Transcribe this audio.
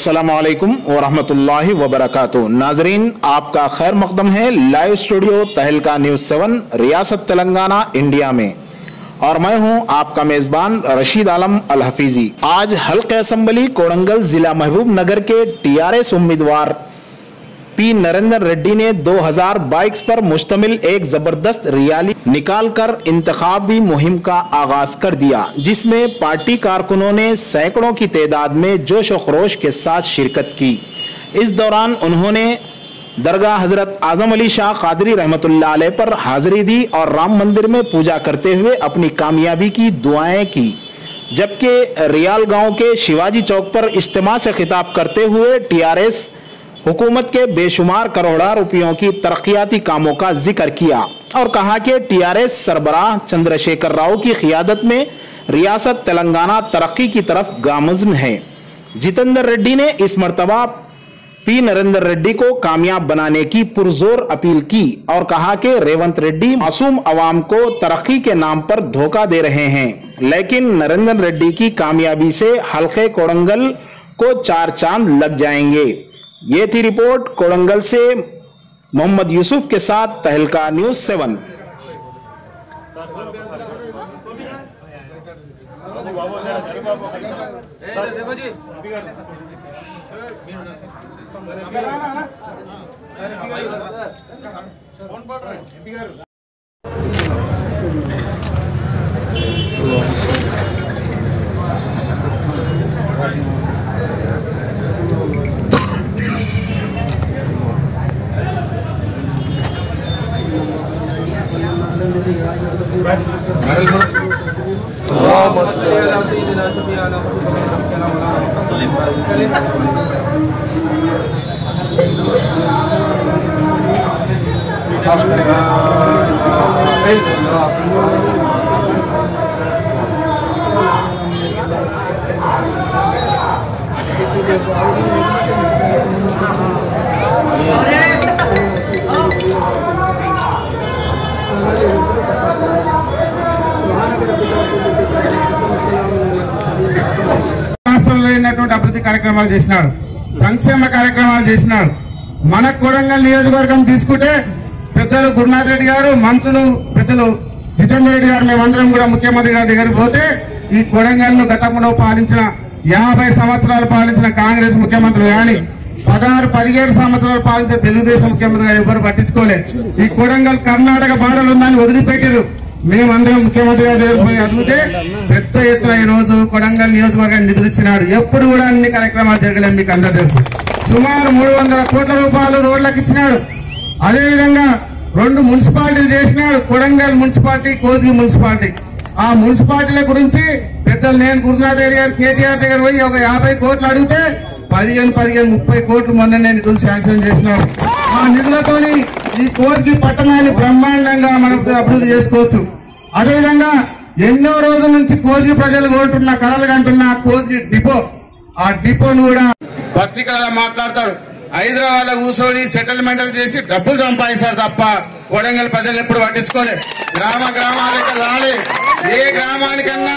अस्सलामुअलैकुम वरहमतुल्लाहि वबरकातुहू। नाजरीन, आपका खैर मकदम है लाइव स्टूडियो तहलका न्यूज़ 7 रियासत तेलंगाना इंडिया में, और मैं हूं आपका मेजबान रशीद आलम अल हफीजी। आज हल्के असम्बली कोडंगल जिला महबूबनगर के TRS उम्मीदवार पी नरेंद्र रेड्डी ने 2000 बाइक्स पर मुश्तमिल एक जबरदस्त रैली निकालकर इंतखाबी मुहिम का आगाज कर दिया, जिसमें पार्टी कारकुनों ने सैकड़ों की तादाद में जोश व खरोश के साथ शिरकत की। इस दौरान उन्होंने दरगाह हजरत आजम अली शाह कादरी रहमतुल्लाह अलैह पर हाजिरी दी और राम मंदिर में पूजा करते हुए अपनी कामयाबी की दुआएं की। जबकि रियाल गांव के शिवाजी चौक पर इज्तिमा से खिताब करते हुए TRS हुकूमत के बेशुमार करोड़ों रुपयों की तरक्याती कामों का जिक्र किया और कहा कि TRS सरबराह चंद्रशेखर राव की क़ियादत में रियासत तेलंगाना तरक्की की तरफ गामज़न है। जितेंद्र रेड्डी ने इस मर्तबा पी नरेंद्र रेड्डी को कामयाब बनाने की पुरजोर अपील की और कहा कि रेवंत रेड्डी मासूम अवाम को तरक्की के नाम पर धोखा दे रहे हैं, लेकिन नरेंद्र रेड्डी की कामयाबी से हल्के कोडंगल को 4 चांद लग जाएंगे। ये थी रिपोर्ट कोडंगल से मोहम्मद यूसुफ के साथ तहलका न्यूज़ 7। అభివృద్ధి కార్యక్రమాలు చేసినాడు, సంక్షేమ కార్యక్రమాలు చేసినాడు. మన కొడంగల్ నియోజకవర్గం తీసుకుంటే పెద్దలు గురునాథ్ రెడ్డి గారు, మంత్రులు పెద్దలు జితేంద్ర రెడ్డి గారు, మేమందరం కూడా ముఖ్యమంత్రి గారి దగ్గరికి పోతే ఈ కొడంగల్ ను గతంలో పాలించిన 50 సంవత్సరాలు పాలించిన కాంగ్రెస్ ముఖ్యమంత్రులు కానీ 16-17 సంవత్సరాలు పాలించిన తెలుగుదేశం ముఖ్యమంత్రి గారు ఎవరు పట్టించుకోలేదు. ఈ కొడంగల్ కర్ణాటక బార్డర్ ఉందని వదిలిపెట్టారు. మేమందరం ముఖ్యమంత్రి గారి దగ్గర పోయి అడిగితే పెద్ద ఎత్తున ఈ రోజు కొడంగల్ నియోజకవర్గాన్ని నిధులు ఇచ్చినాడు. ఎప్పుడు కూడా అన్ని కార్యక్రమాలు జరగలేదు, మీకు అందరూ తెలుసు. సుమారు 300 కోట్ల రూపాయలు రోడ్లకు ఇచ్చినాడు. అదేవిధంగా 2 మున్సిపాలిటీలు చేసినాడు, కొడంగల్ మున్సిపాలిటీ, కోజ్గి మున్సిపాలిటీ. ఆ మున్సిపాలిటీల గురించి పెద్దలు నేను గురునాథ్ రెడ్డి గారు KTR దగ్గర పోయి ఒక 50 కోట్లు అడిగితే 15-30 కోట్లు మొన్న నిధులు శాంక్షన్ చేసినాడు. ఆ నిధులతోని ఈ కోజ్గి పట్టణాన్ని బ్రహ్మాండంగా మనం అభివృద్ధి చేసుకోవచ్చు. అదేవిధంగా ఎన్నో రోజుల నుంచి కోజ్గి ప్రజలు కోరుతున్న కలలు కంటున్న కోజ్గి డిపో, ఆ డిపోను కూడా పత్రికలలో మాట్లాడతాడు. హైదరాబాద్ లో కూర్చొని సెటిల్మెంట్లు చేసి డబ్బులు సంపాదిస్తారు తప్ప కొడంగల్ ప్రజలు ఎప్పుడు పట్టించుకోలేదు. గ్రామాలకు రాలే. ఏ గ్రామానికన్నా